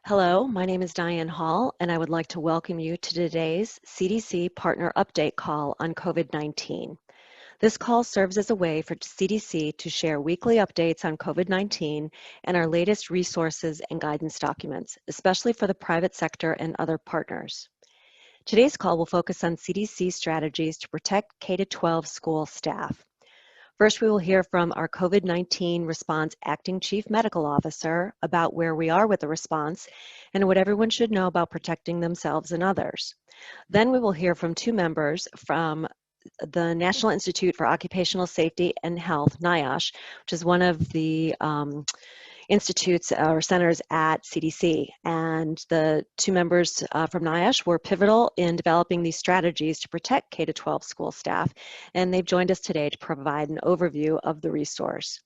Hello, my name is Diane Hall, and I would like to welcome you to today's CDC Partner Update call on COVID-19. This call serves as a way for CDC to share weekly updates on COVID-19 and our latest resources and guidance documents, especially for the private sector and other partners. Today's call will focus on CDC strategies to protect K-12 school staff. First, we will hear from our COVID-19 response acting chief medical officer about where we are with the response and what everyone should know about protecting themselves and others. Then we will hear from two members from the National Institute for Occupational Safety and Health, NIOSH, which is one of the institutes or centers at CDC. And the two members from NIOSH were pivotal in developing these strategies to protect K-12 school staff, and they've joined us today to provide an overview of the resource.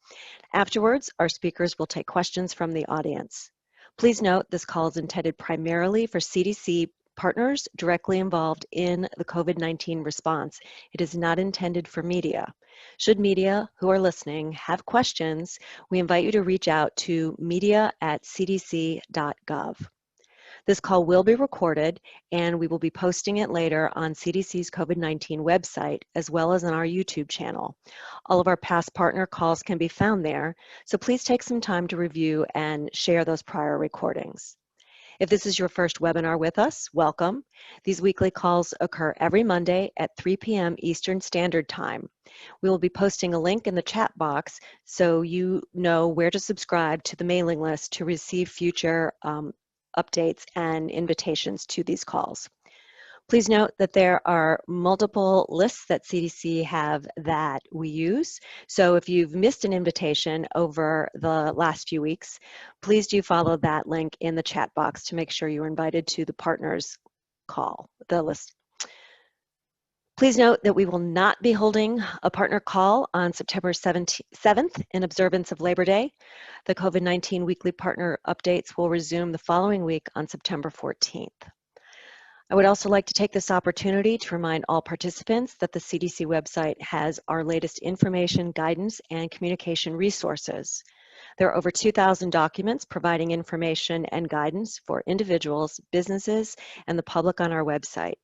Afterwards, our speakers will take questions from the audience. Please note this call is intended primarily for CDC partners directly involved in the COVID-19 response. It is not intended for media. Should media who are listening have questions, we invite you to reach out to media@cdc.gov. This call will be recorded, and we will be posting it later on CDC's COVID-19 website, as well as on our YouTube channel. All of our past partner calls can be found there, so please take some time to review and share those prior recordings. If this is your first webinar with us, welcome. These weekly calls occur every Monday at 3 p.m. Eastern Standard Time. We will be posting a link in the chat box so you know where to subscribe to the mailing list to receive future updates and invitations to these calls. Please note that there are multiple lists that CDC have that we use. So if you've missed an invitation over the last few weeks, please do follow that link in the chat box to make sure you're invited to the partners call, the list. Please note that we will not be holding a partner call on September 7th in observance of Labor Day. The COVID-19 weekly partner updates will resume the following week on September 14th. I would also like to take this opportunity to remind all participants that the CDC website has our latest information, guidance, and communication resources. There are over 2,000 documents providing information and guidance for individuals, businesses, and the public on our website.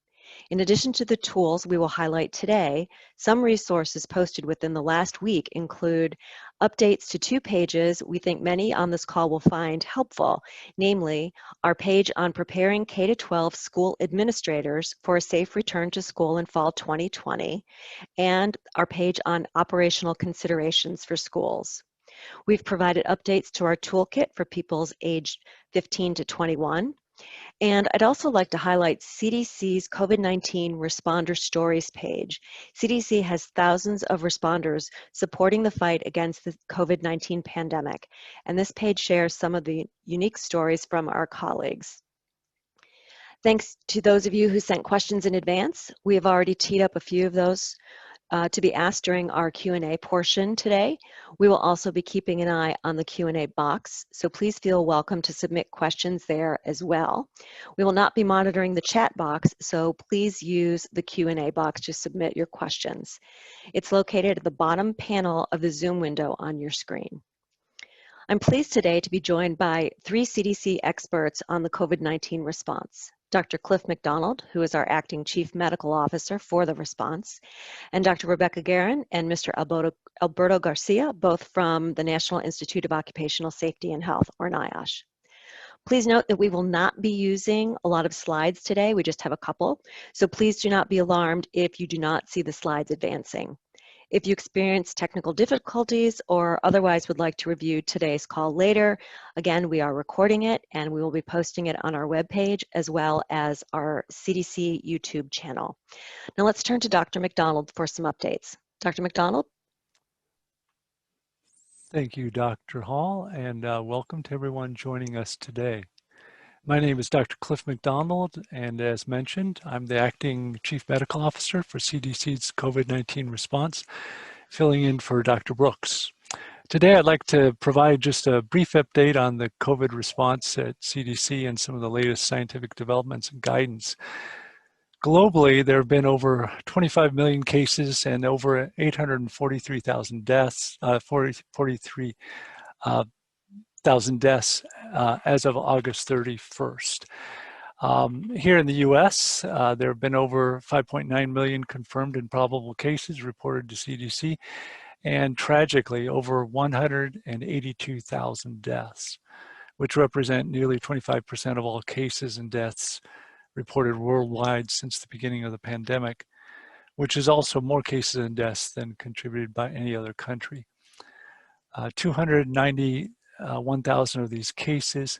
In addition to the tools we will highlight today, some resources posted within the last week include updates to 2 pages we think many on this call will find helpful, namely our page on preparing K-12 school administrators for a safe return to school in fall 2020, and our page on operational considerations for schools. We've provided updates to our toolkit for people's aged 15 to 21. And I'd also like to highlight CDC's COVID-19 Responder Stories page. CDC has thousands of responders supporting the fight against the COVID-19 pandemic, and this page shares some of the unique stories from our colleagues. Thanks to those of you who sent questions in advance. We have already teed up a few of those to be asked during our Q&A portion today. We will also be keeping an eye on the Q&A box, so please feel welcome to submit questions there as well. We will not be monitoring the chat box, so please use the Q&A box to submit your questions. It's located at the bottom panel of the Zoom window on your screen. I'm pleased today to be joined by 3 CDC experts on the COVID-19 response. Dr. Cliff McDonald, who is our acting chief medical officer for the response, and Dr. Rebecca Guerin and Mr. Alberto Garcia, both from the National Institute of Occupational Safety and Health, or NIOSH. Please note that we will not be using a lot of slides today. We just have a couple. So please do not be alarmed if you do not see the slides advancing. If you experience technical difficulties or otherwise would like to review today's call later, again, we are recording it and we will be posting it on our webpage as well as our CDC YouTube channel. Now let's turn to Dr. McDonald for some updates. Dr. McDonald? Thank you, Dr. Hall, and welcome to everyone joining us today. My name is Dr. Cliff McDonald, and as mentioned, I'm the Acting Chief Medical Officer for CDC's COVID-19 response, filling in for Dr. Brooks. Today, I'd like to provide just a brief update on the COVID response at CDC and some of the latest scientific developments and guidance. Globally, there have been over 25 million cases and over 843,000 deaths, deaths as of August 31st. Here in the US, there have been over 5.9 million confirmed and probable cases reported to CDC, and tragically over 182,000 deaths, which represent nearly 25% of all cases and deaths reported worldwide since the beginning of the pandemic, which is also more cases and deaths than contributed by any other country. 291,000 of these cases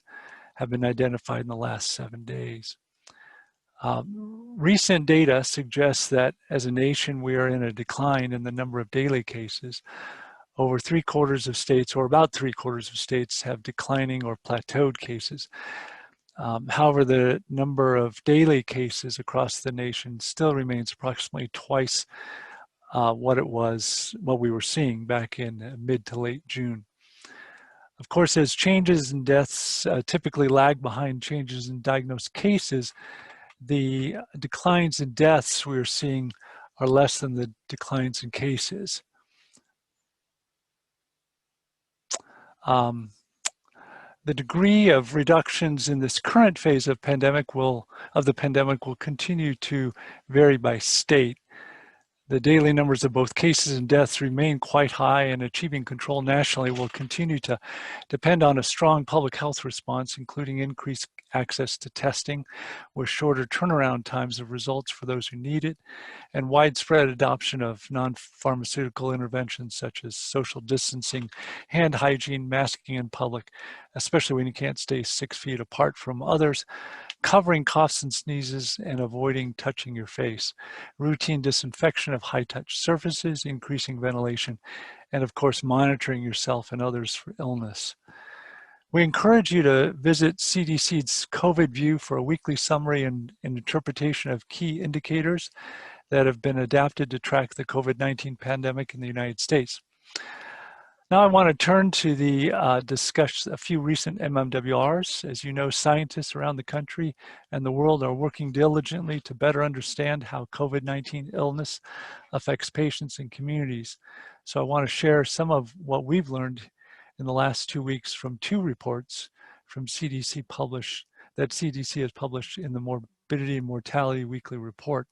have been identified in the last 7 days. Recent data suggests that as a nation, we are in a decline in the number of daily cases. Over 3/4 of states, or about 3/4 of states, have declining or plateaued cases. However, the number of daily cases across the nation still remains approximately twice what we were seeing back in mid to late June. Of course, as changes in deaths typically lag behind changes in diagnosed cases, the declines in deaths we're seeing are less than the declines in cases. The degree of reductions in this current phase of the pandemic will continue to vary by state. The daily numbers of both cases and deaths remain quite high, and achieving control nationally will continue to depend on a strong public health response, including increased access to testing with shorter turnaround times of results for those who need it, and widespread adoption of non-pharmaceutical interventions such as social distancing, hand hygiene, masking in public, especially when you can't stay 6 feet apart from others, covering coughs and sneezes, and avoiding touching your face, routine disinfection of high-touch surfaces, increasing ventilation, and of course, monitoring yourself and others for illness. We encourage you to visit CDC's COVID View for a weekly summary and interpretation of key indicators that have been adapted to track the COVID-19 pandemic in the United States. Now I want to turn to discuss a few recent MMWRs. As you know, scientists around the country and the world are working diligently to better understand how COVID-19 illness affects patients and communities. So I want to share some of what we've learned in the last 2 weeks from 2 reports from CDC that CDC has published in the Morbidity and Mortality Weekly Report.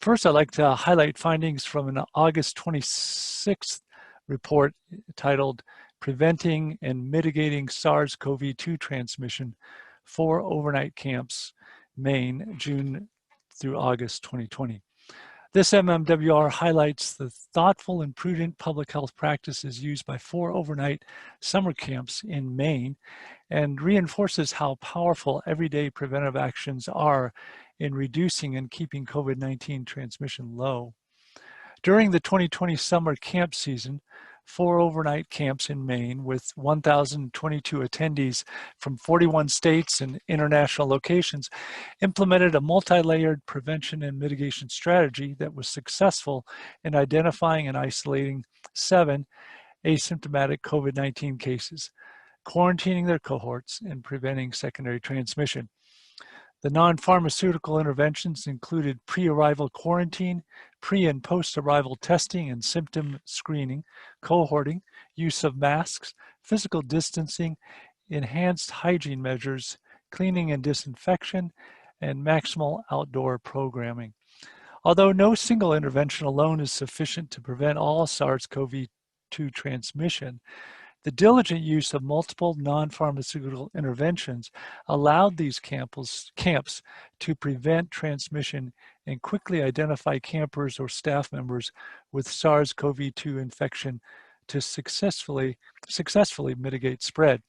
First, I'd like to highlight findings from an August 26th report titled Preventing and Mitigating SARS-CoV-2 Transmission, 4 Overnight Camps, Maine, June through August 2020. This MMWR highlights the thoughtful and prudent public health practices used by 4 overnight summer camps in Maine and reinforces how powerful everyday preventive actions are in reducing and keeping COVID-19 transmission low. During the 2020 summer camp season, 4 overnight camps in Maine with 1,022 attendees from 41 states and international locations implemented a multi-layered prevention and mitigation strategy that was successful in identifying and isolating 7 asymptomatic COVID-19 cases, quarantining their cohorts, and preventing secondary transmission. The non-pharmaceutical interventions included pre-arrival quarantine, pre- and post-arrival testing and symptom screening, cohorting, use of masks, physical distancing, enhanced hygiene measures, cleaning and disinfection, and maximal outdoor programming. Although no single intervention alone is sufficient to prevent all SARS-CoV-2 transmission, the diligent use of multiple non-pharmaceutical interventions allowed these camps to prevent transmission and quickly identify campers or staff members with SARS-CoV-2 infection to successfully mitigate spread.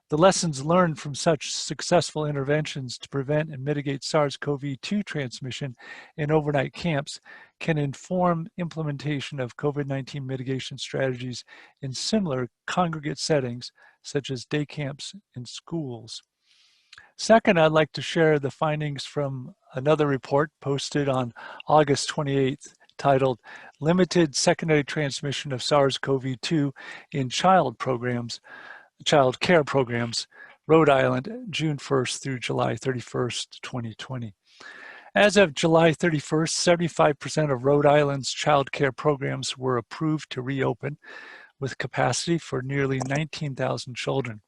The lessons learned from such successful interventions to prevent and mitigate SARS-CoV-2 transmission in overnight camps can inform implementation of COVID-19 mitigation strategies in similar congregate settings, such as day camps and schools. Second, I'd like to share the findings from another report posted on August 28th, titled Limited Secondary Transmission of SARS-CoV-2 in Child Care Programs, Rhode Island, June 1st through July 31st, 2020. As of July 31st, 75% of Rhode Island's child care programs were approved to reopen, with capacity for nearly 19,000 children.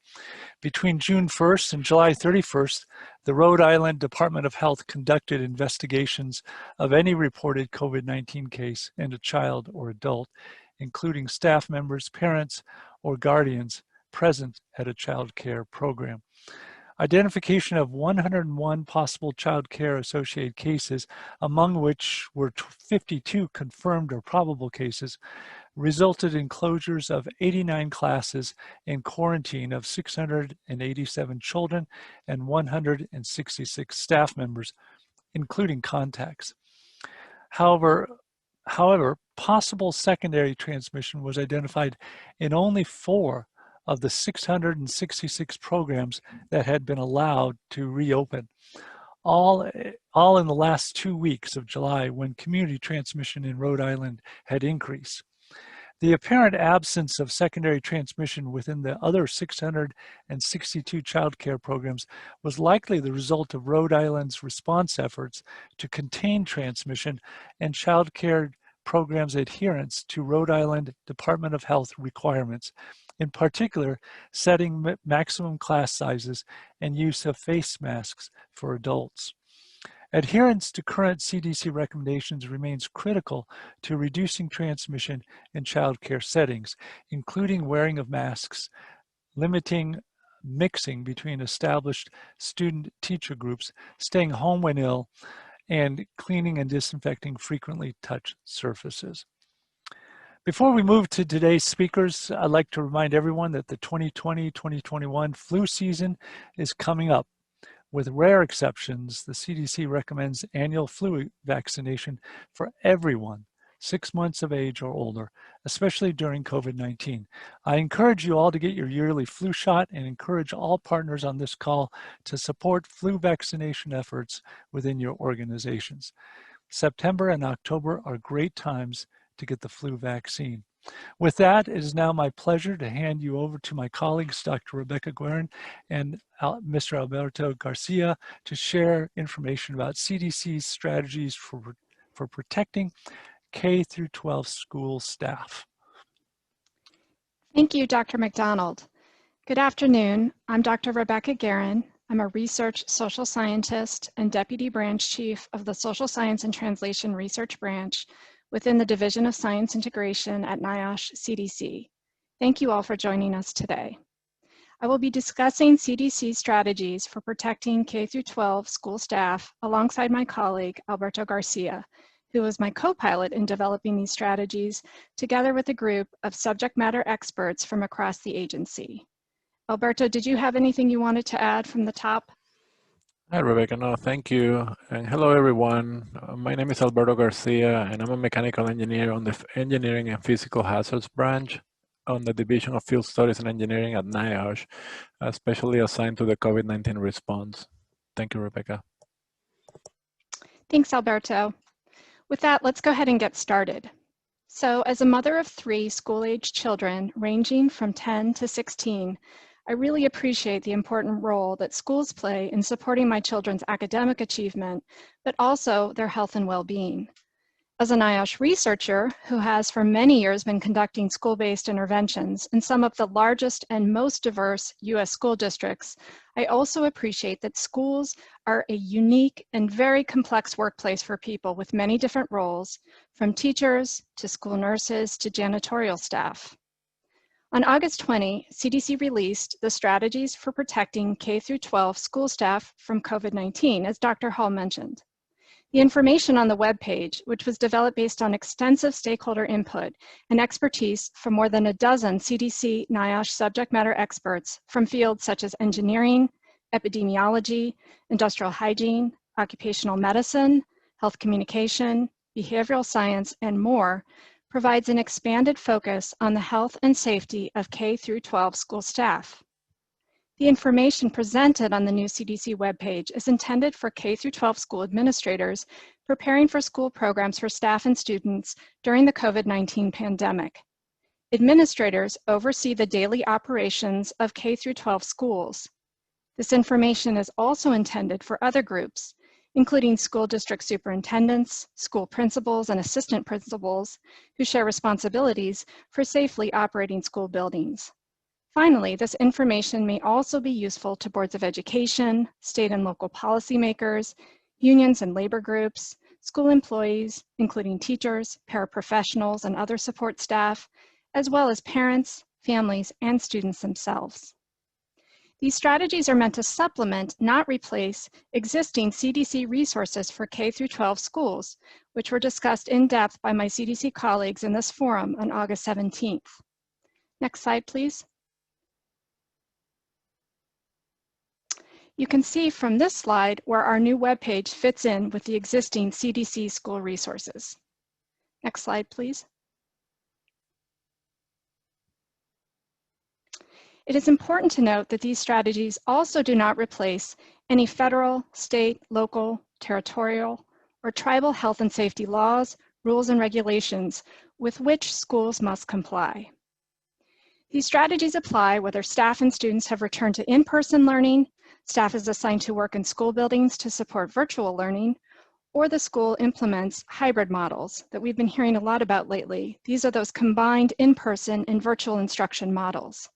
Between June 1st and July 31st, the Rhode Island Department of Health conducted investigations of any reported COVID-19 case in a child or adult, including staff members, parents, or guardians present at a child care program. Identification of 101 possible child care associated cases, among which were 52 confirmed or probable cases, resulted in closures of 89 classes and quarantine of 687 children and 166 staff members, including contacts. However, possible secondary transmission was identified in only 4 of the 666 programs that had been allowed to reopen, all in the last 2 weeks of July, when community transmission in Rhode Island had increased. The apparent absence of secondary transmission within the other 662 child care programs was likely the result of Rhode Island's response efforts to contain transmission and child care programs' adherence to Rhode Island Department of Health requirements, in particular setting maximum class sizes and use of face masks for adults. Adherence to current CDC recommendations remains critical to reducing transmission in child care settings, including wearing of masks, limiting mixing between established student-teacher groups, staying home when ill, and cleaning and disinfecting frequently touched surfaces. Before we move to today's speakers, I'd like to remind everyone that the 2020-2021 flu season is coming up. With rare exceptions, the CDC recommends annual flu vaccination for everyone 6 months of age or older, especially during COVID-19. I encourage you all to get your yearly flu shot and encourage all partners on this call to support flu vaccination efforts within your organizations. September and October are great times to get the flu vaccine. With that, it is now my pleasure to hand you over to my colleagues, Dr. Rebecca Guerin and Mr. Alberto Garcia, to share information about CDC's strategies for protecting K-12 school staff. Thank you, Dr. McDonald. Good afternoon. I'm Dr. Rebecca Guerin. I'm a research social scientist and Deputy Branch Chief of the Social Science and Translation Research Branch within the Division of Science Integration at NIOSH CDC. Thank you all for joining us today. I will be discussing CDC strategies for protecting K-12 school staff alongside my colleague, Alberto Garcia, who was my co-pilot in developing these strategies together with a group of subject matter experts from across the agency. Alberto, did you have anything you wanted to add from the top? Hi, Rebecca. No, thank you. And hello, everyone. My name is Alberto Garcia, and I'm a mechanical engineer on the Engineering and Physical Hazards branch on the Division of Field Studies and Engineering at NIOSH, especially assigned to the COVID-19 response. Thank you, Rebecca. Thanks, Alberto. With that, let's go ahead and get started. So as a mother of 3 school-age children ranging from 10 to 16, I really appreciate the important role that schools play in supporting my children's academic achievement, but also their health and well-being. As a NIOSH researcher who has for many years been conducting school-based interventions in some of the largest and most diverse U.S. school districts, I also appreciate that schools are a unique and very complex workplace for people with many different roles, from teachers to school nurses to janitorial staff. On August 20, CDC released the strategies for protecting K-12 school staff from COVID-19, as Dr. Hall mentioned. The information on the webpage, which was developed based on extensive stakeholder input and expertise from more than a dozen CDC NIOSH subject matter experts from fields such as engineering, epidemiology, industrial hygiene, occupational medicine, health communication, behavioral science, and more, provides an expanded focus on the health and safety of K-12 school staff. The information presented on the new CDC webpage is intended for K-12 school administrators preparing for school programs for staff and students during the COVID-19 pandemic. Administrators oversee the daily operations of K-12 schools. This information is also intended for other groups, including school district superintendents, school principals, and assistant principals who share responsibilities for safely operating school buildings. Finally, this information may also be useful to boards of education, state and local policymakers, unions and labor groups, school employees, including teachers, paraprofessionals, and other support staff, as well as parents, families, and students themselves. These strategies are meant to supplement, not replace, existing CDC resources for K-12 schools, which were discussed in depth by my CDC colleagues in this forum on August 17th. Next slide, please. You can see from this slide where our new webpage fits in with the existing CDC school resources. Next slide, please. It is important to note that these strategies also do not replace any federal, state, local, territorial, or tribal health and safety laws, rules, and regulations with which schools must comply. These strategies apply whether staff and students have returned to in-person learning, staff is assigned to work in school buildings to support virtual learning, or the school implements hybrid models that we've been hearing a lot about lately. These are those combined in-person and virtual instruction models.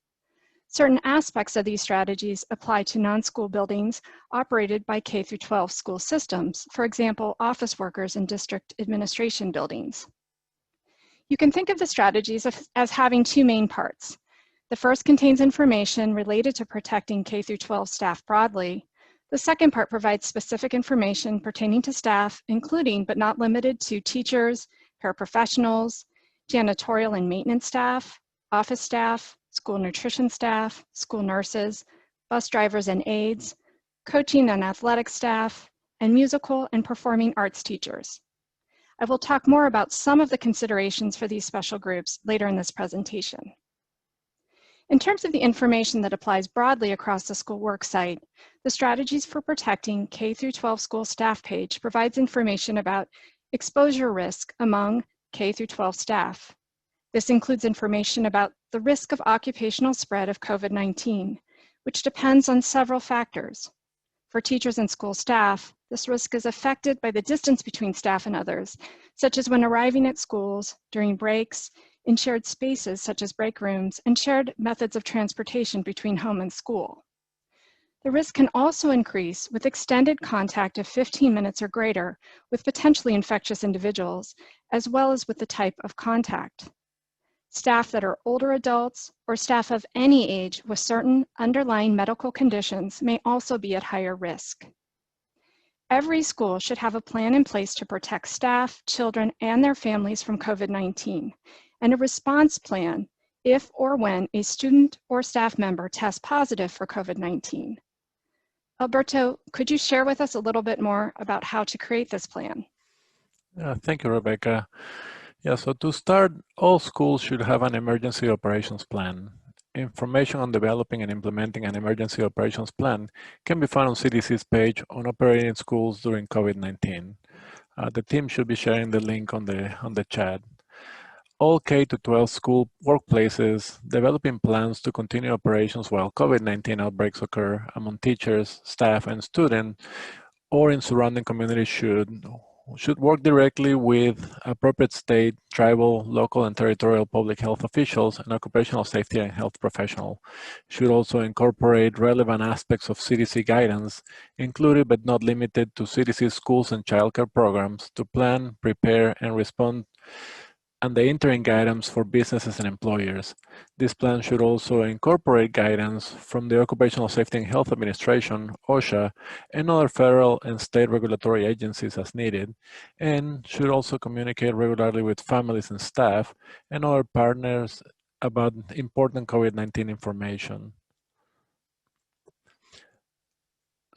Certain aspects of these strategies apply to non-school buildings operated by K-12 school systems, for example, office workers in district administration buildings. You can think of the strategies as having two main parts. The first contains information related to protecting K-12 staff broadly. The second part provides specific information pertaining to staff, including but not limited to teachers, paraprofessionals, janitorial and maintenance staff, office staff, school nutrition staff, school nurses, bus drivers and aides, coaching and athletic staff, and musical and performing arts teachers. I will talk more about some of the considerations for these special groups later in this presentation. In terms of the information that applies broadly across the school work site, the Strategies for Protecting K-12 School Staff page provides information about exposure risk among K-12 staff. This includes information about the risk of occupational spread of COVID-19, which depends on several factors. For teachers and school staff, this risk is affected by the distance between staff and others, such as when arriving at schools, during breaks, in shared spaces such as break rooms, and shared methods of transportation between home and school. The risk can also increase with extended contact of 15 minutes or greater with potentially infectious individuals, as well as with the type of contact. Staff that are older adults or staff of any age with certain underlying medical conditions may also be at higher risk. Every school should have a plan in place to protect staff, children, and their families from COVID-19, and a response plan if or when a student or staff member tests positive for COVID-19. Alberto, could you share with us a little bit more about how to create this plan? Thank you, Rebecca. Yeah, so to start, all schools should have an emergency operations plan. Information on developing and implementing an emergency operations plan can be found on CDC's page on operating schools during COVID-19. The team should be sharing the link on the chat. All K-12 school workplaces developing plans to continue operations while COVID-19 outbreaks occur among teachers, staff, and students, or in surrounding communities should work directly with appropriate state, tribal, local, and territorial public health officials and occupational safety and health professionals. Should also incorporate relevant aspects of CDC guidance, included but not limited to CDC schools and childcare programs, to plan, prepare, and respond, and the interim guidance for businesses and employers. This plan should also incorporate guidance from the Occupational Safety and Health Administration, OSHA, and other federal and state regulatory agencies as needed, and should also communicate regularly with families and staff and other partners about important COVID-19 information.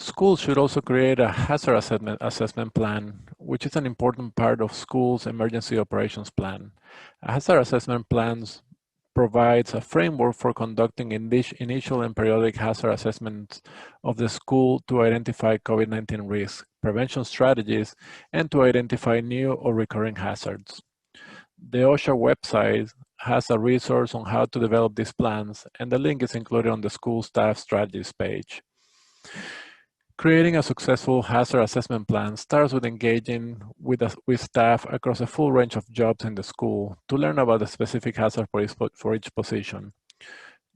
Schools should also create a hazard assessment plan, which is an important part of schools' emergency operations plan. A hazard assessment plan provides a framework for conducting initial and periodic hazard assessments of the school to identify COVID-19 risks, prevention strategies, and to identify new or recurring hazards. The OSHA website has a resource on how to develop these plans, and the link is included on the school staff strategies page. Creating a successful hazard assessment plan starts with engaging with staff across a full range of jobs in the school to learn about the specific hazard for each position.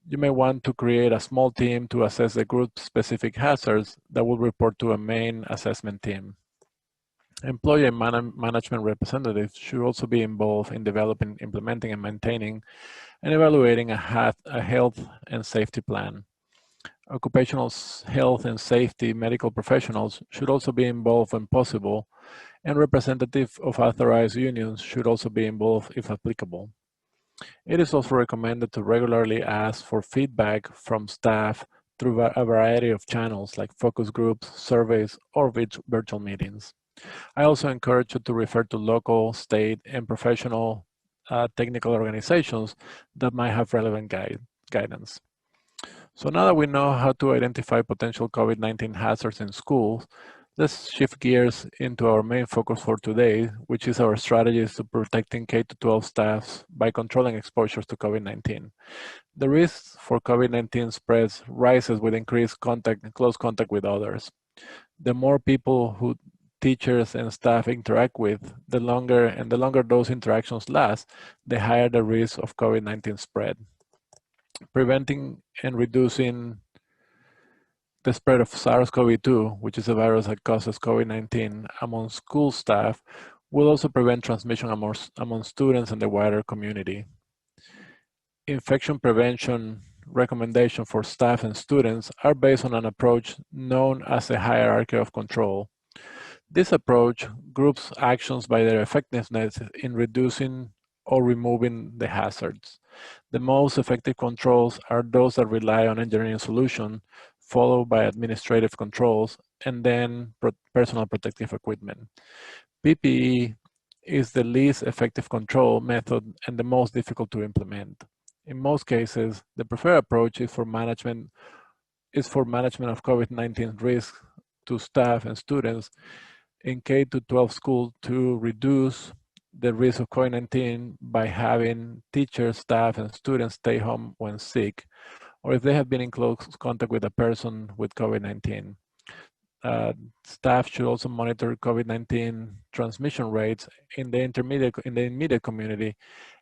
You may want to create a small team to assess the group-specific hazards that will report to a main assessment team. Employee and management representatives should also be involved in developing, implementing, and maintaining and evaluating a health and safety plan. Occupational health and safety medical professionals should also be involved when possible, and representatives of authorized unions should also be involved if applicable. It is also recommended to regularly ask for feedback from staff through a variety of channels like focus groups, surveys, or virtual meetings. I also encourage you to refer to local, state, and professional technical organizations that might have relevant guidance. So now that we know how to identify potential COVID-19 hazards in schools, let's shift gears into our main focus for today, which is our strategies to protecting K-12 staff by controlling exposures to COVID-19. The risk for COVID-19 spreads rises with increased close contact with others. The more people who teachers and staff interact with, the longer those interactions last, the higher the risk of COVID-19 spread. Preventing and reducing the spread of SARS-CoV-2, which is a virus that causes COVID-19, among school staff will also prevent transmission among students and the wider community. Infection prevention recommendations for staff and students are based on an approach known as a hierarchy of control. This approach groups actions by their effectiveness in reducing or removing the hazards. The most effective controls are those that rely on engineering solutions, followed by administrative controls, and then personal protective equipment. PPE is the least effective control method and the most difficult to implement. In most cases, the preferred approach is for management of COVID-19 risk to staff and students in K-12 schools to reduce the risk of COVID-19 by having teachers, staff, and students stay home when sick, or if they have been in close contact with a person with COVID-19. Staff should also monitor COVID-19 transmission rates in the immediate community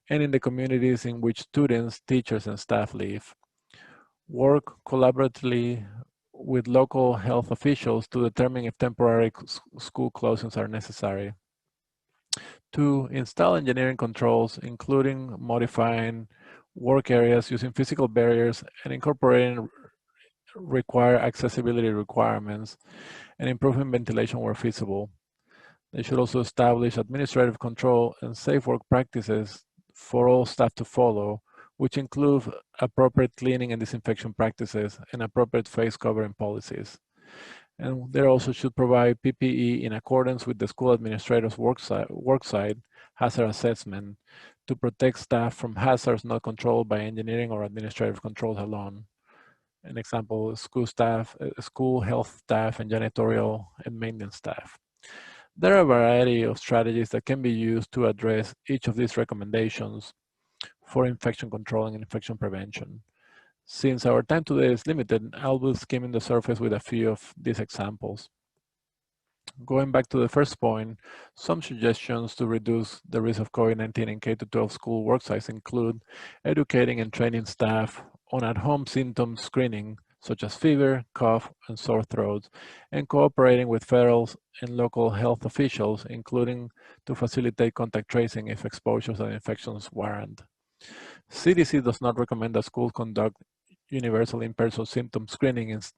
and in the communities in which students, teachers, and staff live. Work collaboratively with local health officials to determine if temporary school closings are necessary. 2, install engineering controls, including modifying work areas using physical barriers and incorporating required accessibility requirements and improving ventilation where feasible. They should also establish administrative control and safe work practices for all staff to follow, which include appropriate cleaning and disinfection practices and appropriate face covering policies. And they also should provide PPE in accordance with the school administrator's worksite hazard assessment to protect staff from hazards not controlled by engineering or administrative controls alone. An example is school health staff, and janitorial and maintenance staff. There are a variety of strategies that can be used to address each of these recommendations for infection control and infection prevention. Since our time today is limited, I'll be skimming the surface with a few of these examples. Going back to the first point, some suggestions to reduce the risk of COVID-19 in K-12 school worksites include educating and training staff on at-home symptom screening, such as fever, cough, and sore throats, and cooperating with federal and local health officials, including to facilitate contact tracing if exposures and infections warrant. CDC does not recommend that schools conduct universal in-person symptom screenings.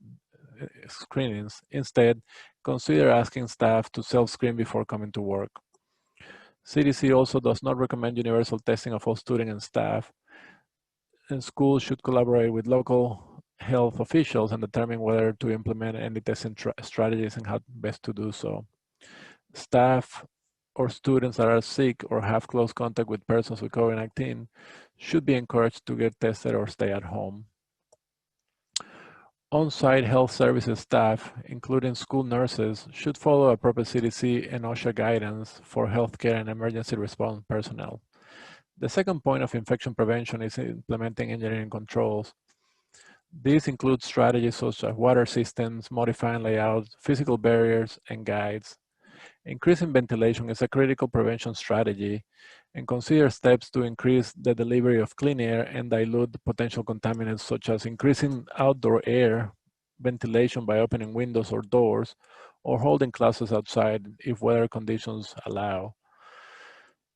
Instead, consider asking staff to self-screen before coming to work. CDC also does not recommend universal testing of all students and staff, and schools should collaborate with local health officials and determine whether to implement any testing strategies and how best to do so. Staff or students that are sick or have close contact with persons with COVID-19 should be encouraged to get tested or stay at home. On-site health services staff, including school nurses, should follow appropriate CDC and OSHA guidance for healthcare and emergency response personnel. The second point of infection prevention is implementing engineering controls. These include strategies such as water systems, modifying layouts, physical barriers, and guides. Increasing ventilation is a critical prevention strategy, and consider steps to increase the delivery of clean air and dilute potential contaminants, such as increasing outdoor air ventilation by opening windows or doors, or holding classes outside if weather conditions allow.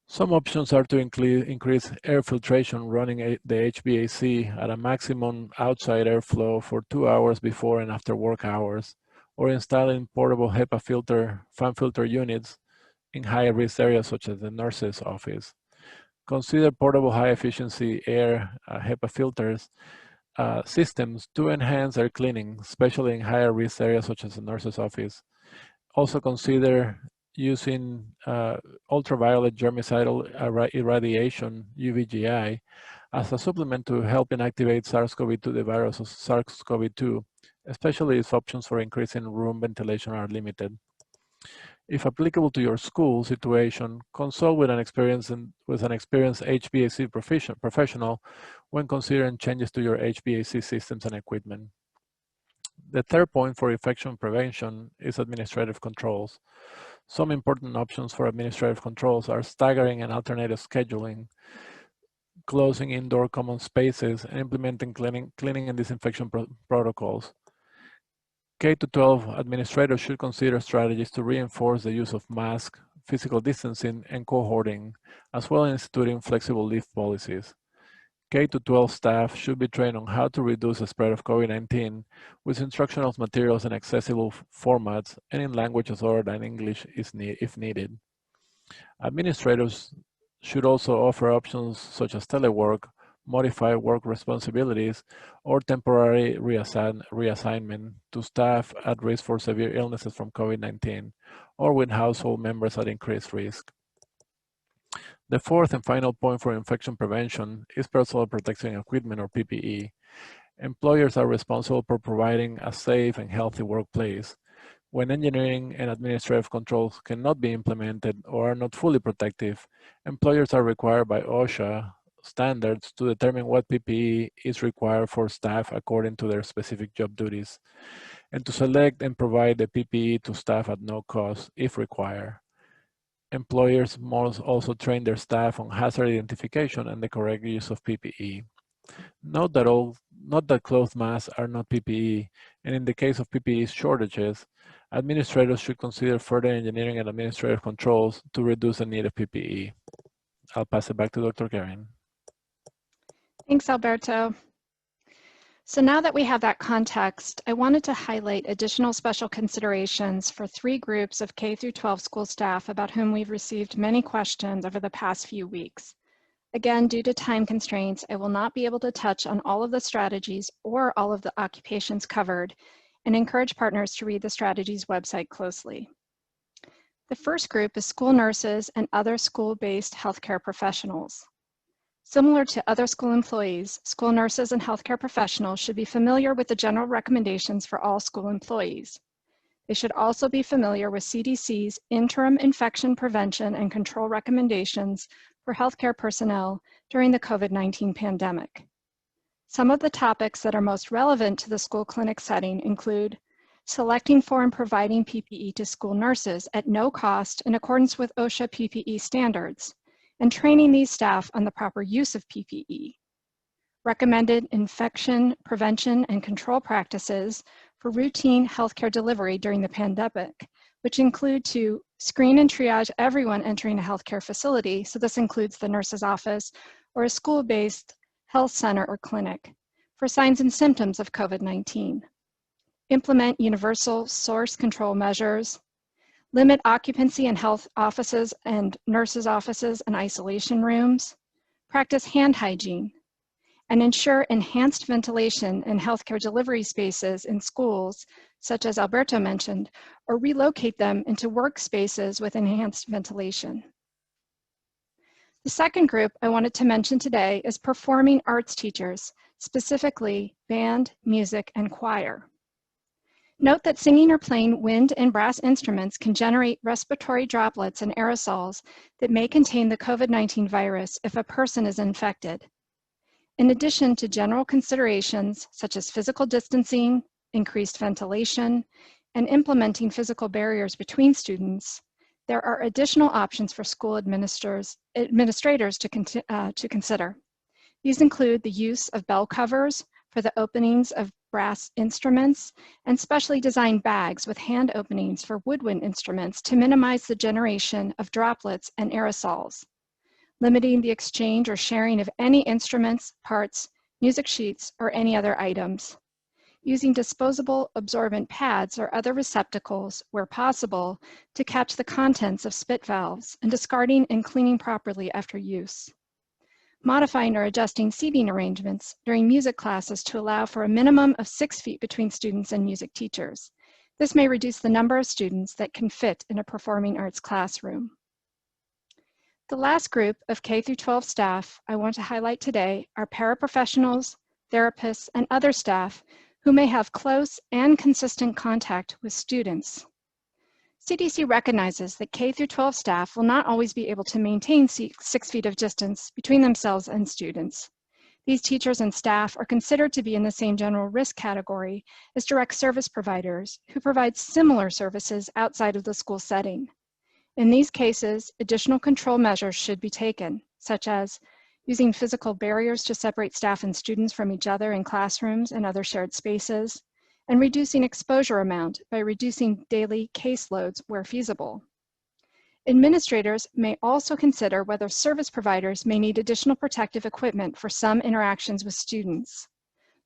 Some options are to increase air filtration, running the HVAC at a maximum outside airflow for 2 hours before and after work hours, or installing portable HEPA fan filter units in high-risk areas such as the nurse's office. Consider portable high-efficiency air HEPA filters systems to enhance air cleaning, especially in higher risk areas such as the nurse's office. Also consider using ultraviolet germicidal irradiation, UVGI, as a supplement to help inactivate SARS-CoV-2, the virus of SARS-CoV-2, especially if options for increasing room ventilation are limited. If applicable to your school situation, consult with an experienced HVAC professional when considering changes to your HVAC systems and equipment. The third point for infection prevention is administrative controls. Some important options for administrative controls are staggering and alternative scheduling, closing indoor common spaces, and implementing cleaning and disinfection protocols. K-12 administrators should consider strategies to reinforce the use of masks, physical distancing, and cohorting, as well as instituting flexible leave policies. K-12 staff should be trained on how to reduce the spread of COVID-19 with instructional materials in accessible formats and in languages other than English if needed. Administrators should also offer options such as telework, modify work responsibilities, or temporary reassignment to staff at risk for severe illnesses from COVID-19 or with household members at increased risk. The fourth and final point for infection prevention is personal protection equipment, or PPE. Employers are responsible for providing a safe and healthy workplace. When engineering and administrative controls cannot be implemented or are not fully protective, employers are required by OSHA standards to determine what PPE is required for staff according to their specific job duties, and to select and provide the PPE to staff at no cost if required. Employers must also train their staff on hazard identification and the correct use of PPE. Note that cloth masks are not PPE, and in the case of PPE shortages, administrators should consider further engineering and administrative controls to reduce the need of PPE. I'll pass it back to Dr. Guerin. Thanks, Alberto. So now that we have that context, I wanted to highlight additional special considerations for 3 groups of K-12 school staff about whom we've received many questions over the past few weeks. Again, due to time constraints, I will not be able to touch on all of the strategies or all of the occupations covered, and encourage partners to read the strategies website closely. The first group is school nurses and other school-based healthcare professionals. Similar to other school employees, school nurses and healthcare professionals should be familiar with the general recommendations for all school employees. They should also be familiar with CDC's interim infection prevention and control recommendations for healthcare personnel during the COVID-19 pandemic. Some of the topics that are most relevant to the school clinic setting include selecting for and providing PPE to school nurses at no cost in accordance with OSHA PPE standards, and training these staff on the proper use of PPE. Recommended infection prevention and control practices for routine healthcare delivery during the pandemic, which include to screen and triage everyone entering a healthcare facility, so this includes the nurse's office or a school-based health center or clinic, for signs and symptoms of COVID-19. Implement universal source control measures, limit occupancy in health offices and nurses' offices and isolation rooms, practice hand hygiene, and ensure enhanced ventilation in healthcare delivery spaces in schools, such as Alberto mentioned, or relocate them into workspaces with enhanced ventilation. The second group I wanted to mention today is performing arts teachers, specifically band, music, and choir. Note that singing or playing wind and brass instruments can generate respiratory droplets and aerosols that may contain the COVID-19 virus if a person is infected. In addition to general considerations such as physical distancing, increased ventilation, and implementing physical barriers between students, there are additional options for school administrators to consider. These include the use of bell covers for the openings of brass instruments and specially designed bags with hand openings for woodwind instruments to minimize the generation of droplets and aerosols. Limiting the exchange or sharing of any instruments, parts, music sheets, or any other items. Using disposable absorbent pads or other receptacles where possible to catch the contents of spit valves and discarding and cleaning properly after use. Modifying or adjusting seating arrangements during music classes to allow for a minimum of 6 feet between students and music teachers. This may reduce the number of students that can fit in a performing arts classroom. The last group of K-12 staff I want to highlight today are paraprofessionals, therapists, and other staff who may have close and consistent contact with students. CDC recognizes that K-12 staff will not always be able to maintain 6 feet of distance between themselves and students. These teachers and staff are considered to be in the same general risk category as direct service providers who provide similar services outside of the school setting. In these cases, additional control measures should be taken, such as using physical barriers to separate staff and students from each other in classrooms and other shared spaces, and reducing exposure amount by reducing daily caseloads where feasible. Administrators may also consider whether service providers may need additional protective equipment for some interactions with students.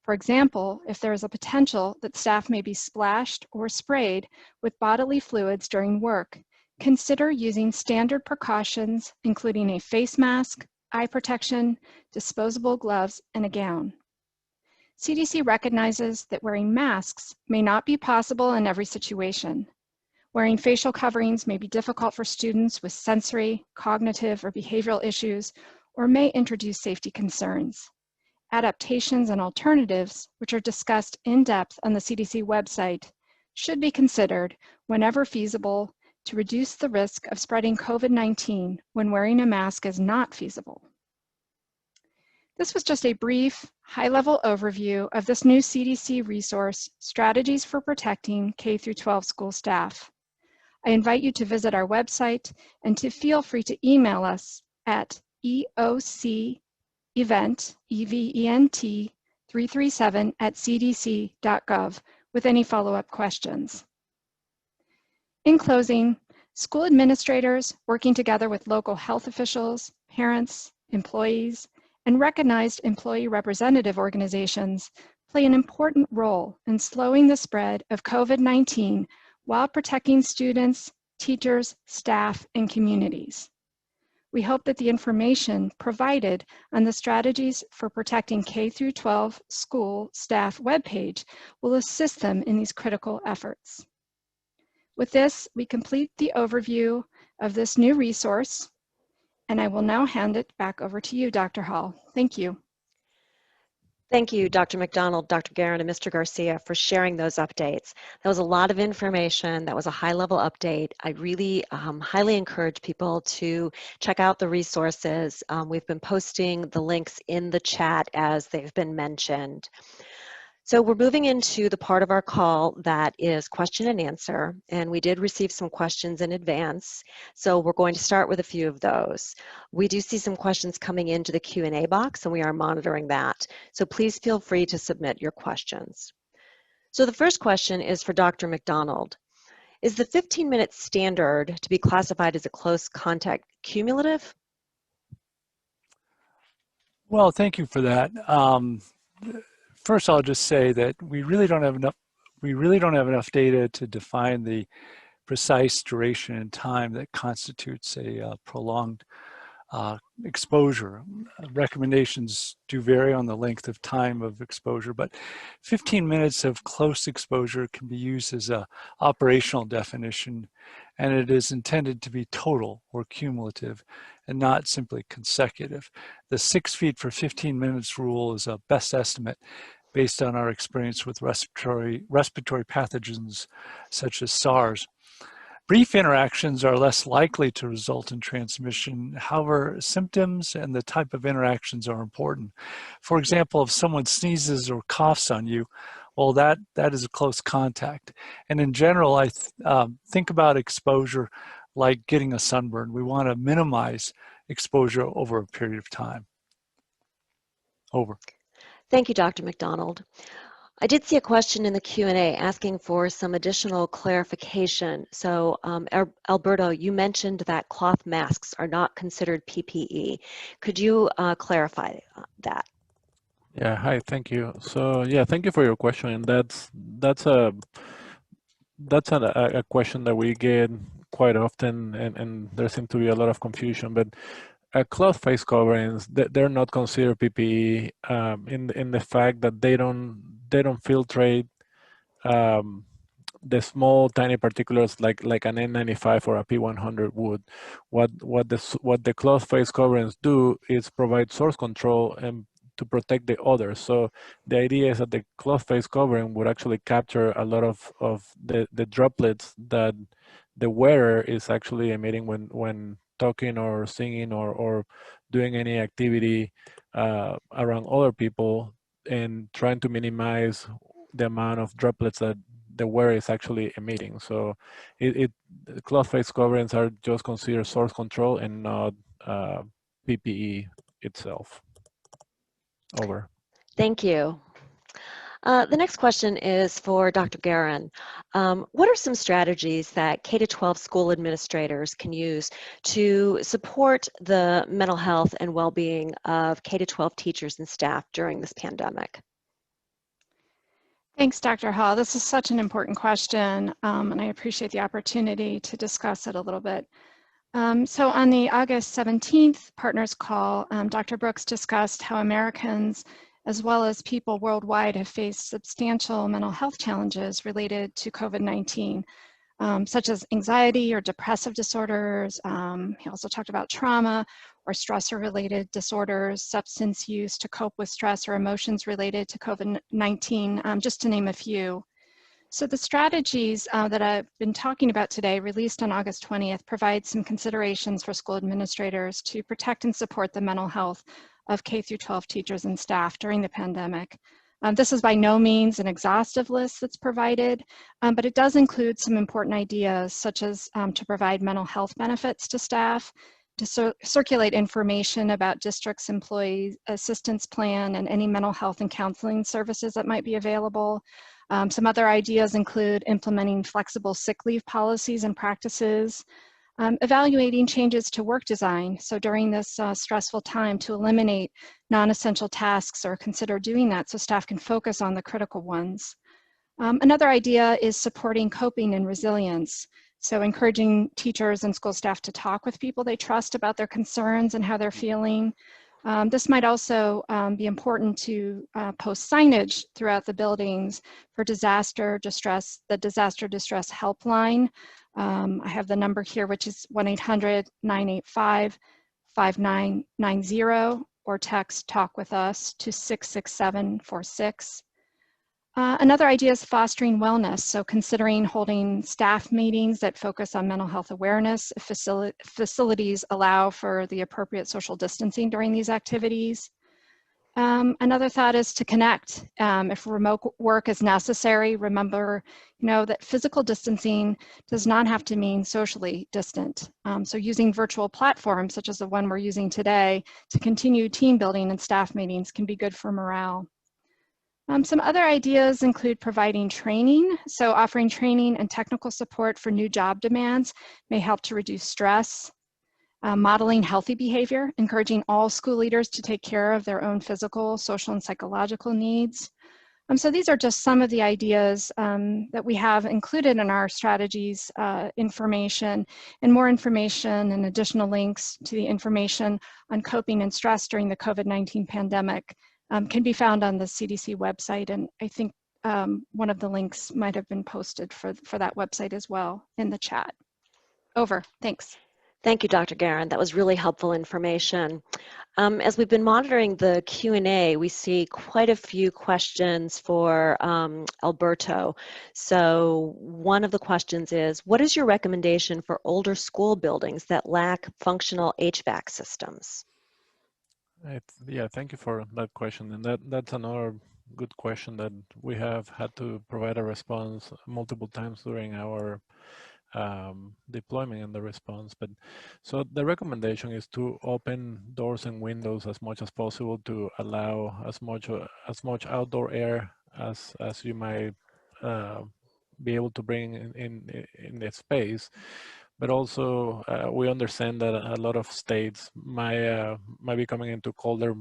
For example, if there is a potential that staff may be splashed or sprayed with bodily fluids during work, consider using standard precautions, including a face mask, eye protection, disposable gloves, and a gown. CDC recognizes that wearing masks may not be possible in every situation. Wearing facial coverings may be difficult for students with sensory, cognitive, or behavioral issues, or may introduce safety concerns. Adaptations and alternatives, which are discussed in depth on the CDC website, should be considered whenever feasible to reduce the risk of spreading COVID-19 when wearing a mask is not feasible. This was just a brief, high-level overview of this new CDC resource, Strategies for Protecting K-12 School Staff. I invite you to visit our website and to feel free to email us at eocevent, E-V-E-N-T, 337@cdc.gov with any follow-up questions. In closing, school administrators working together with local health officials, parents, employees, and recognized employee representative organizations play an important role in slowing the spread of COVID-19 while protecting students, teachers, staff, and communities. We hope that the information provided on the Strategies for Protecting K-12 School Staff webpage will assist them in these critical efforts. With this, we complete the overview of this new resource, and I will now hand it back over to you, Dr. Hall. Thank you. Thank you, Dr. McDonald, Dr. Guerin, and Mr. Garcia for sharing those updates. That was a lot of information. That was a high-level update. I really highly encourage people to check out the resources. We've been posting the links in the chat as they've been mentioned. So we're moving into the part of our call that is question and answer, and we did receive some questions in advance, so we're going to start with a few of those. We do see some questions coming into the Q&A box, and we are monitoring that, so please feel free to submit your questions. So the first question is for Dr. McDonald. Is the 15-minute standard to be classified as a close contact cumulative? Well, thank you for that. First, I'll just say that we really don't have enough data to define the precise duration and time that constitutes a prolonged exposure. Recommendations do vary on the length of time of exposure, but 15 minutes of close exposure can be used as an operational definition, and it is intended to be total or cumulative and not simply consecutive. The 6 feet for 15 minutes rule is a best estimate based on our experience with respiratory pathogens such as SARS. Brief interactions are less likely to result in transmission. However, symptoms and the type of interactions are important. For example, if someone sneezes or coughs on you, well, that is a close contact. And in general, I think about exposure like getting a sunburn. We want to minimize exposure over a period of time. Over. Thank you, Dr. McDonald. I did see a question in the Q&A asking for some additional clarification. So Alberto, you mentioned that cloth masks are not considered PPE. Could you clarify that? Yeah, hi, thank you. So yeah, thank you for your question. And that's a question that we get quite often, and there seems to be a lot of confusion. But cloth face coverings, they're not considered PPE in the fact that they don't filtrate the small tiny particulars like an N95 or a P100 would. What the cloth face coverings do is provide source control and to protect the others. So the idea is that the cloth face covering would actually capture a lot of the droplets that the wearer is actually emitting when talking or singing or doing any activity around other people, and trying to minimize the amount of droplets that the wearer is actually emitting. So cloth face coverings are just considered source control and not PPE itself. Over. Thank you. The next question is for Dr. Guerin. What are some strategies that K-12 school administrators can use to support the mental health and well-being of K-12 teachers and staff during this pandemic? Thanks, Dr. Hall. This is such an important question, and I appreciate the opportunity to discuss it a little bit. So on the August 17th partners call, Dr. Brooks discussed how Americans, as well as people worldwide, have faced substantial mental health challenges related to COVID-19, such as anxiety or depressive disorders. He also talked about trauma or stressor-related disorders, substance use to cope with stress or emotions related to COVID-19, just to name a few. So the strategies that I've been talking about today, released on August 20th, provide some considerations for school administrators to protect and support the mental health of K-12 teachers and staff during the pandemic. This is by no means an exhaustive list that's provided, but it does include some important ideas, such as to provide mental health benefits to staff, to circulate information about district's employee assistance plan and any mental health and counseling services that might be available. Some other ideas include implementing flexible sick leave policies and practices, evaluating changes to work design. So during this stressful time, to eliminate non-essential tasks or consider doing that so staff can focus on the critical ones. Another idea is supporting coping and resilience. So encouraging teachers and school staff to talk with people they trust about their concerns and how they're feeling. This might also be important to post signage throughout the buildings for disaster distress, the disaster distress helpline. I have the number here, which is 1-800-985-5990, or text Talk With Us to 66746. Another idea is fostering wellness, so considering holding staff meetings that focus on mental health awareness if facilities allow for the appropriate social distancing during these activities. Another thought is to connect. If remote work is necessary, remember, that physical distancing does not have to mean socially distant. So using virtual platforms, such as the one we're using today, to continue team building and staff meetings can be good for morale. Some other ideas include providing training. So offering training and technical support for new job demands may help to reduce stress. Modeling healthy behavior, encouraging all school leaders to take care of their own physical, social, and psychological needs. So these are just some of the ideas that we have included in our strategies information, and more information and additional links to the information on coping and stress during the COVID-19 pandemic can be found on the CDC website, and I think one of the links might have been posted for that website as well in the chat. Over, thanks. Thank you, Dr. Guerin. That was really helpful information. As we've been monitoring the Q&A, we see quite a few questions for Alberto. So one of the questions is, what is your recommendation for older school buildings that lack functional HVAC systems? Yeah, thank you for that question. And that's another good question that we have had to provide a response multiple times during our deployment and the response. But so the recommendation is to open doors and windows as much as possible to allow as much outdoor air as you might be able to bring in the space. But also we understand that a lot of states might be coming into colder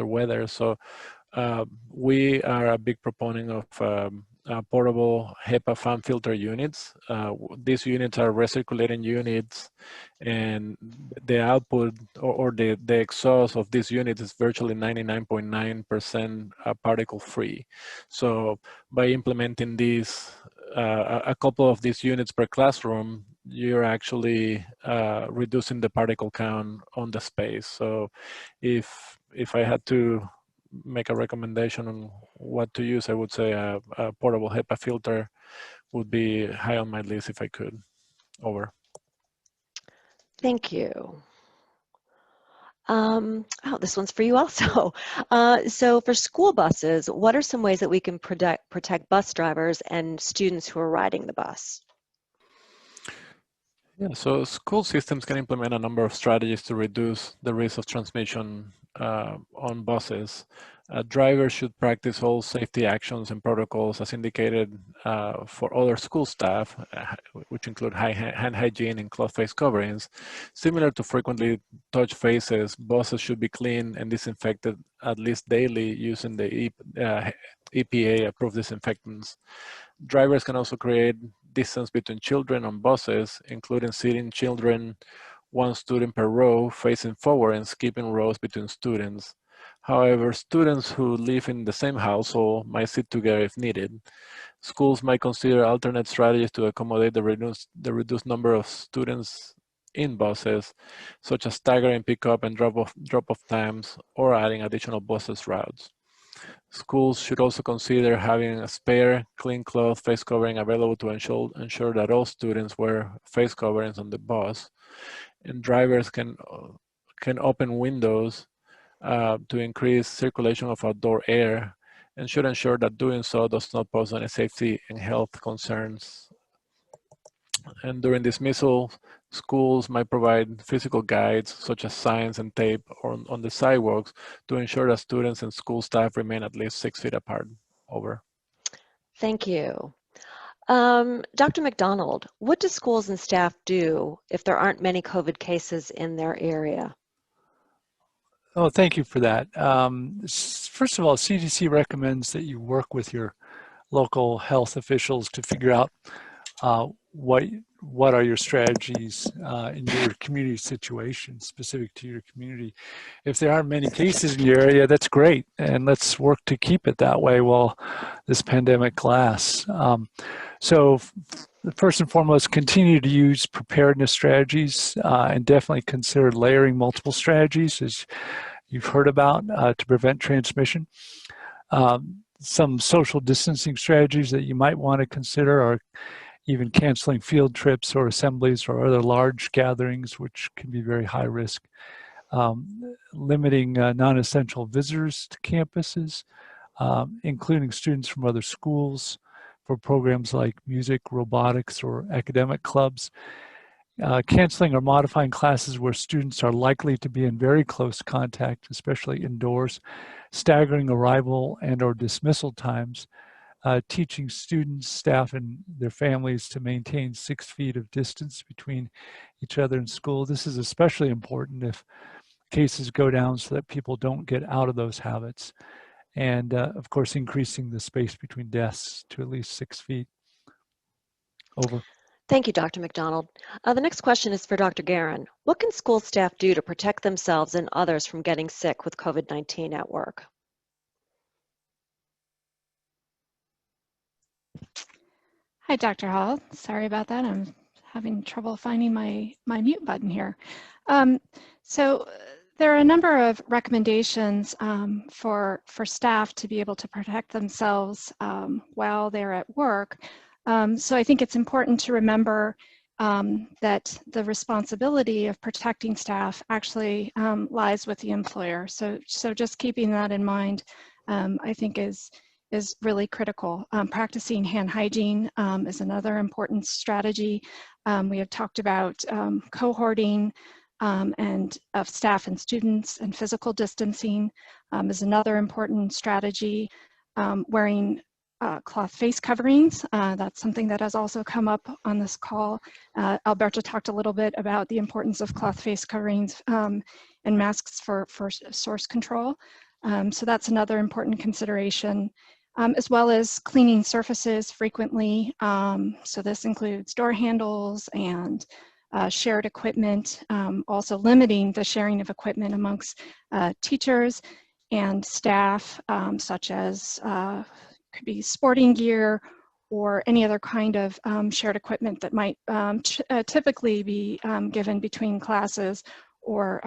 weather. So we are a big proponent of portable HEPA fan filter units. These units are recirculating units, and the output or the exhaust of these units is virtually 99.9% particle free. So by implementing these, a couple of these units per classroom, you're actually reducing the particle count on the space. So if I had to make a recommendation on what to use, I would say a portable HEPA filter would be high on my list if I could. Over. Thank you. Oh, this one's for you also. So for school buses, what are some ways that we can protect bus drivers and students who are riding the bus? Yeah, so school systems can implement a number of strategies to reduce the risk of transmission on buses. Drivers should practice all safety actions and protocols as indicated for other school staff, which include hand hygiene and cloth face coverings. Similar to frequently touched faces, buses should be cleaned and disinfected at least daily using the EPA-approved disinfectants. Drivers can also create distance between children on buses, including seating children one student per row facing forward and skipping rows between students. However, students who live in the same household might sit together if needed. Schools might consider alternate strategies to accommodate the reduced number of students in buses, such as staggering pickup and drop-off times or adding additional buses routes. Schools should also consider having a spare clean cloth face covering available to ensure that all students wear face coverings on the bus. And drivers can open windows to increase circulation of outdoor air and should ensure that doing so does not pose any safety and health concerns. And during dismissal, schools might provide physical guides such as signs and tape on the sidewalks to ensure that students and school staff remain at least 6 feet apart. Over. Thank you. Dr. McDonald, what do schools and staff do if there aren't many COVID cases in their area? Oh, thank you for that. First of all, CDC recommends that you work with your local health officials to figure out what are your strategies in your community situation, specific to your community. If there aren't many cases in your area, that's great, and let's work to keep it that way while this pandemic lasts. So first and foremost, continue to use preparedness strategies and definitely consider layering multiple strategies, as you've heard about, to prevent transmission. Some social distancing strategies that you might want to consider are even canceling field trips or assemblies or other large gatherings, which can be very high risk. Limiting non-essential visitors to campuses, including students from other schools for programs like music, robotics, or academic clubs. Canceling or modifying classes where students are likely to be in very close contact, especially indoors. Staggering arrival and or dismissal times. Teaching students, staff, and their families to maintain 6 feet of distance between each other in school. This is especially important if cases go down so that people don't get out of those habits. And of course, increasing the space between desks to at least 6 feet. Over. Thank you, Dr. McDonald. The next question is for Dr. Guerin. What can school staff do to protect themselves and others from getting sick with COVID-19 at work? Hi, Dr. Hall. Sorry about that. I'm having trouble finding my mute button here. So there are a number of recommendations for staff to be able to protect themselves while they're at work. So I think it's important to remember that the responsibility of protecting staff actually lies with the employer. So just keeping that in mind, I think is really critical. Practicing hand hygiene is another important strategy. We have talked about cohorting and of staff and students, and physical distancing is another important strategy. Wearing cloth face coverings, that's something that has also come up on this call. Alberto talked a little bit about the importance of cloth face coverings and masks for source control. So that's another important consideration, as well as cleaning surfaces frequently. So this includes door handles and shared equipment, also limiting the sharing of equipment amongst teachers and staff, such as could be sporting gear or any other kind of shared equipment that might typically be given between classes or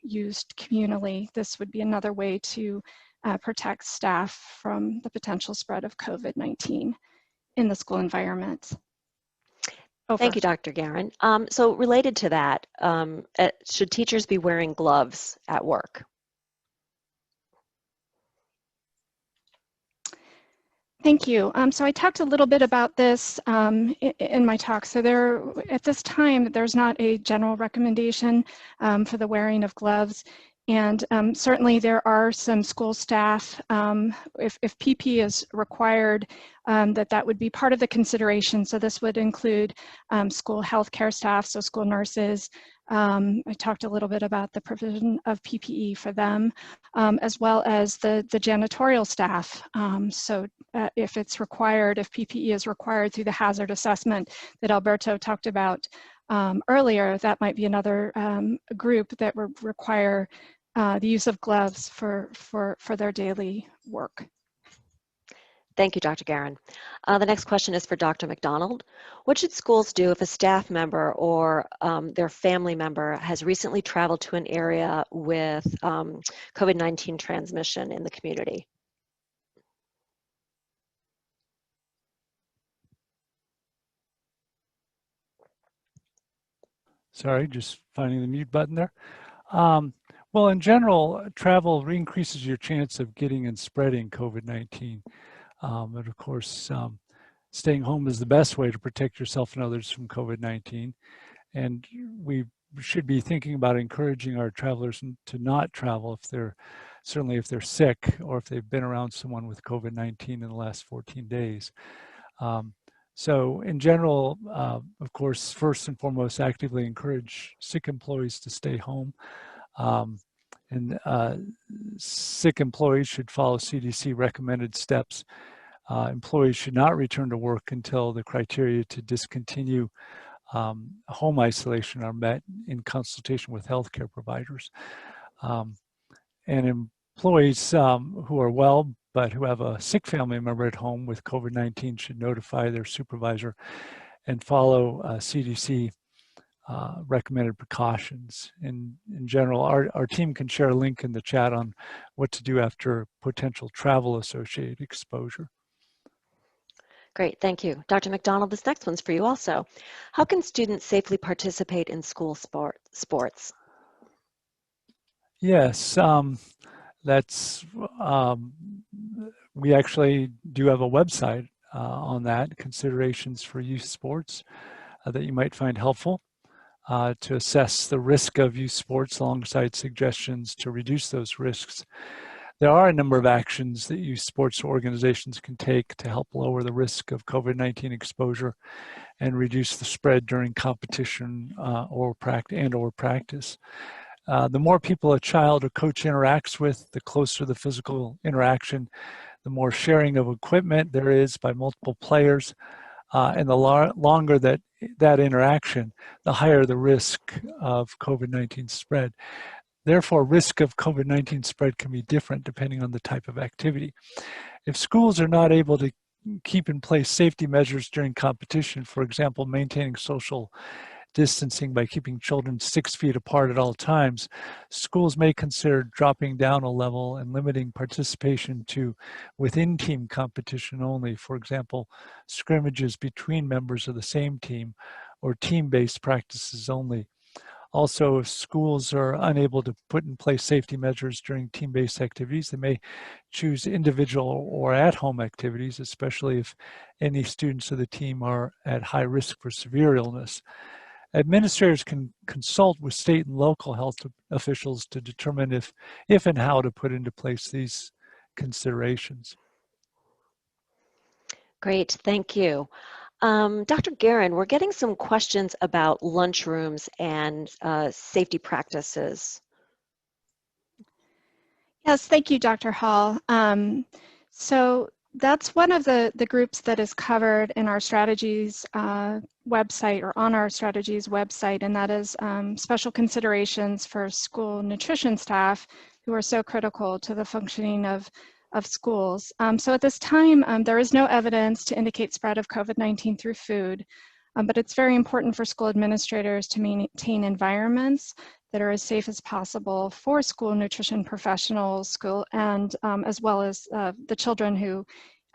used communally. This would be another way to protect staff from the potential spread of COVID-19 in the school environment. Over. Thank you, Dr. Guerin. So related to that, should teachers be wearing gloves at work? Thank you. So I talked a little bit about this in my talk. So at this time, there's not a general recommendation for the wearing of gloves. And certainly there are some school staff, if PP is required, that would be part of the consideration. So this would include school healthcare staff, so school nurses. I talked a little bit about the provision of PPE for them, as well as the janitorial staff. So if it's required, if PPE is required through the hazard assessment that Alberto talked about earlier, that might be another group that would require the use of gloves for their daily work. Thank you, Dr. Guerin. The next question is for Dr. McDonald. What should schools do if a staff member or their family member has recently traveled to an area with COVID-19 transmission in the community? Sorry, just finding the mute button there. Well, in general, travel increases your chance of getting and spreading COVID-19. And of course, staying home is the best way to protect yourself and others from COVID-19. And we should be thinking about encouraging our travelers to not travel certainly if they're sick or if they've been around someone with COVID-19 in the last 14 days. So in general, of course, first and foremost, actively encourage sick employees to stay home. Sick employees should follow CDC recommended steps. Employees should not return to work until the criteria to discontinue home isolation are met in consultation with healthcare providers. And employees who are well but who have a sick family member at home with COVID-19 should notify their supervisor and follow CDC recommended precautions. In general, our team can share a link in the chat on what to do after potential travel-associated exposure. Great, thank you. Dr. McDonald, this next one's for you also. How can students safely participate in school sports? Yes, we actually do have a website on that, considerations for youth sports, that you might find helpful to assess the risk of youth sports alongside suggestions to reduce those risks. There are a number of actions that youth sports organizations can take to help lower the risk of COVID-19 exposure and reduce the spread during competition or practice. The more people a child or coach interacts with, the closer the physical interaction, the more sharing of equipment there is by multiple players, and the longer that interaction, the higher the risk of COVID-19 spread. Therefore, risk of COVID-19 spread can be different depending on the type of activity. If schools are not able to keep in place safety measures during competition, for example, maintaining social distancing by keeping children 6 feet apart at all times, schools may consider dropping down a level and limiting participation to within team competition only. For example, scrimmages between members of the same team or team-based practices only. Also, if schools are unable to put in place safety measures during team-based activities, they may choose individual or at-home activities, especially if any students of the team are at high risk for severe illness. Administrators can consult with state and local health officials to determine if and how to put into place these considerations. Great, thank you. Dr. Guerin, we're getting some questions about lunchrooms and safety practices. Yes, thank you, Dr. Hall. So that's one of the groups that is covered in our strategies website, or on our strategies website, and that is special considerations for school nutrition staff who are so critical to the functioning of schools. So at this time, there is no evidence to indicate spread of COVID-19 through food, but it's very important for school administrators to maintain environments that are as safe as possible for school nutrition professionals, and as well as the children who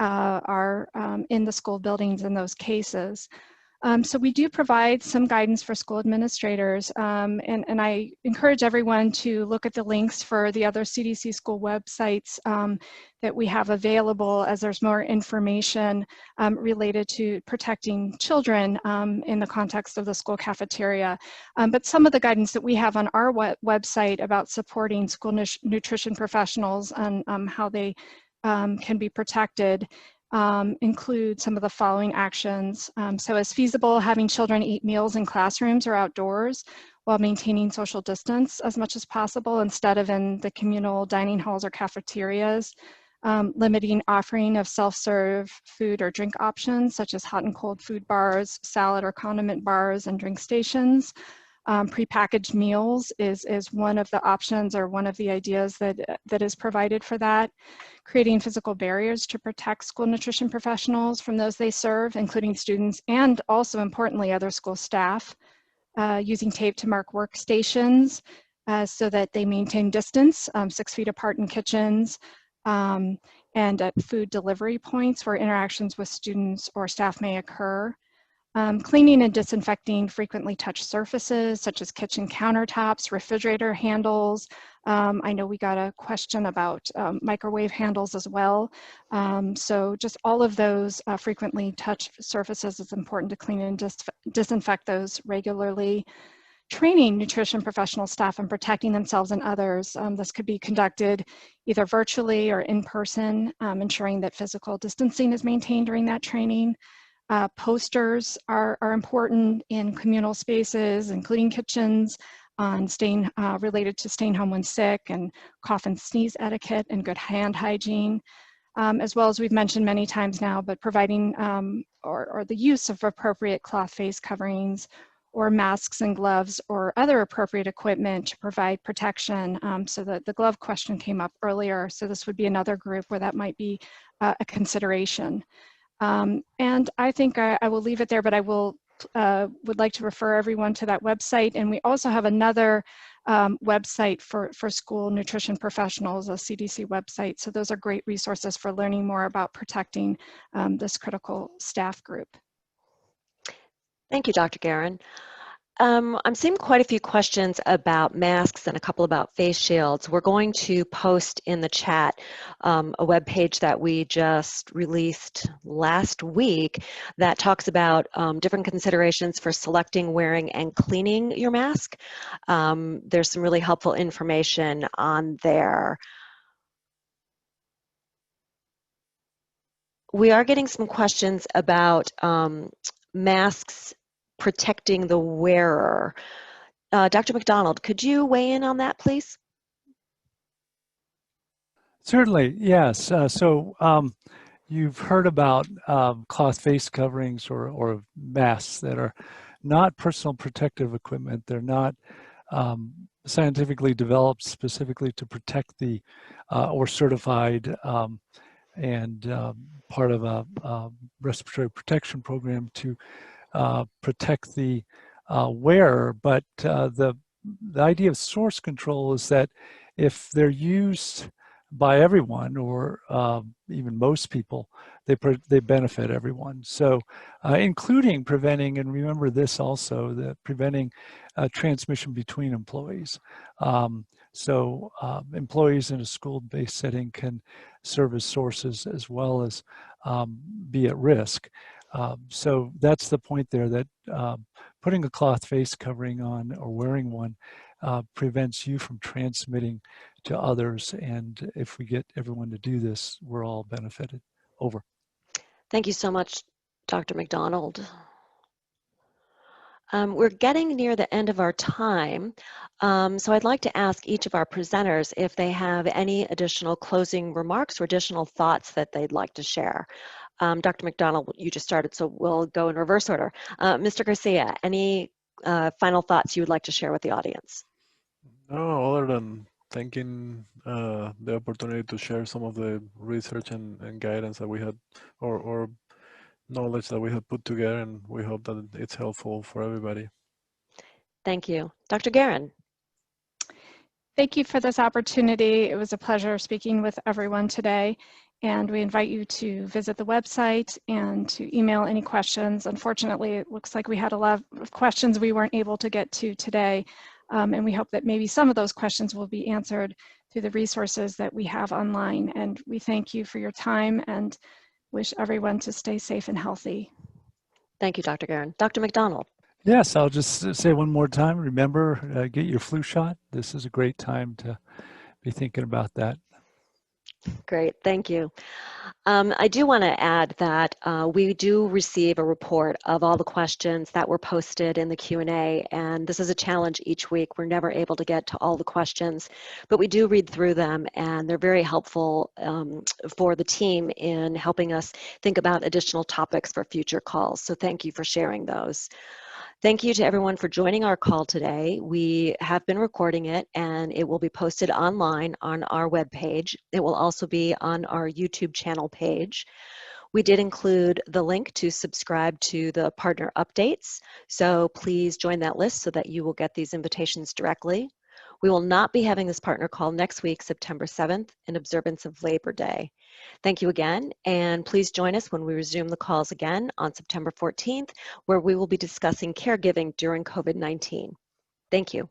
are in the school buildings in those cases. So we do provide some guidance for school administrators, and I encourage everyone to look at the links for the other CDC school websites that we have available, as there's more information related to protecting children in the context of the school cafeteria. But some of the guidance that we have on our website about supporting school nutrition professionals and how they can be protected include some of the following actions. So as feasible, having children eat meals in classrooms or outdoors while maintaining social distance as much as possible instead of in the communal dining halls or cafeterias. Limiting offering of self-serve food or drink options such as hot and cold food bars, salad or condiment bars, and drink stations. Prepackaged meals is one of the options, or one of the ideas that is provided for that. Creating physical barriers to protect school nutrition professionals from those they serve, including students and also importantly other school staff. Using tape to mark workstations so that they maintain distance, 6 feet apart in kitchens, and at food delivery points where interactions with students or staff may occur. Cleaning and disinfecting frequently touched surfaces such as kitchen countertops, refrigerator handles. I know we got a question about microwave handles as well. So just all of those frequently touched surfaces, it's important to clean and disinfect those regularly. Training nutrition professional staff and protecting themselves and others. This could be conducted either virtually or in person, ensuring that physical distancing is maintained during that training. Posters are important in communal spaces, including kitchens, on staying related to staying home when sick, and cough and sneeze etiquette and good hand hygiene, as well as we've mentioned many times now, but providing or the use of appropriate cloth face coverings or masks and gloves or other appropriate equipment to provide protection. So the glove question came up earlier, so this would be another group where that might be a consideration. And I think I will leave it there, but I would like to refer everyone to that website. And we also have another website for school nutrition professionals, a CDC website. So those are great resources for learning more about protecting this critical staff group. Thank you, Dr. Guerin. I'm seeing quite a few questions about masks and a couple about face shields. We're going to post in the chat a web page that we just released last week that talks about different considerations for selecting, wearing, and cleaning your mask. There's some really helpful information on there. We are getting some questions about masks protecting the wearer. Dr. McDonald, could you weigh in on that, please? Certainly, yes. You've heard about cloth face coverings or masks that are not personal protective equipment. They're not scientifically developed specifically to protect the or certified and part of a respiratory protection program to protect the wearer. But the idea of source control is that if they're used by everyone, or even most people, they benefit everyone. So including preventing, and remember this also, that preventing transmission between employees. Employees in a school-based setting can serve as sources as well as be at risk. So that's the point there, that putting a cloth face covering on or wearing one prevents you from transmitting to others. And if we get everyone to do this, we're all benefited. Over. Thank you so much, Dr. McDonald. We're getting near the end of our time, so I'd like to ask each of our presenters if they have any additional closing remarks or additional thoughts that they'd like to share. Dr. McDonald, you just started, so we'll go in reverse order. Mr. Garcia, any final thoughts you would like to share with the audience? No, other than thanking the opportunity to share some of the research and guidance that we had, or knowledge that we have put together, and we hope that it's helpful for everybody. Thank you. Dr. Guerin. Thank you for this opportunity. It was a pleasure speaking with everyone today, and we invite you to visit the website and to email any questions. Unfortunately, it looks like we had a lot of questions we weren't able to get to today, and we hope that maybe some of those questions will be answered through the resources that we have online. And we thank you for your time and wish everyone to stay safe and healthy. Thank you, Dr. Guerin. Dr. McDonald. Yes, I'll just say one more time, remember, get your flu shot. This is a great time to be thinking about that. Great, thank you. I do want to add that we do receive a report of all the questions that were posted in the Q&A, and this is a challenge each week. We're never able to get to all the questions, but we do read through them, and they're very helpful for the team in helping us think about additional topics for future calls. So thank you for sharing those. Thank you to everyone for joining our call today. We have been recording it, and it will be posted online on our webpage. It will also be on our YouTube channel page. We did include the link to subscribe to the partner updates, so please join that list so that you will get these invitations directly. We will not be having this partner call next week, September 7th, in observance of Labor Day. Thank you again, and please join us when we resume the calls again on September 14th, where we will be discussing caregiving during COVID-19. Thank you.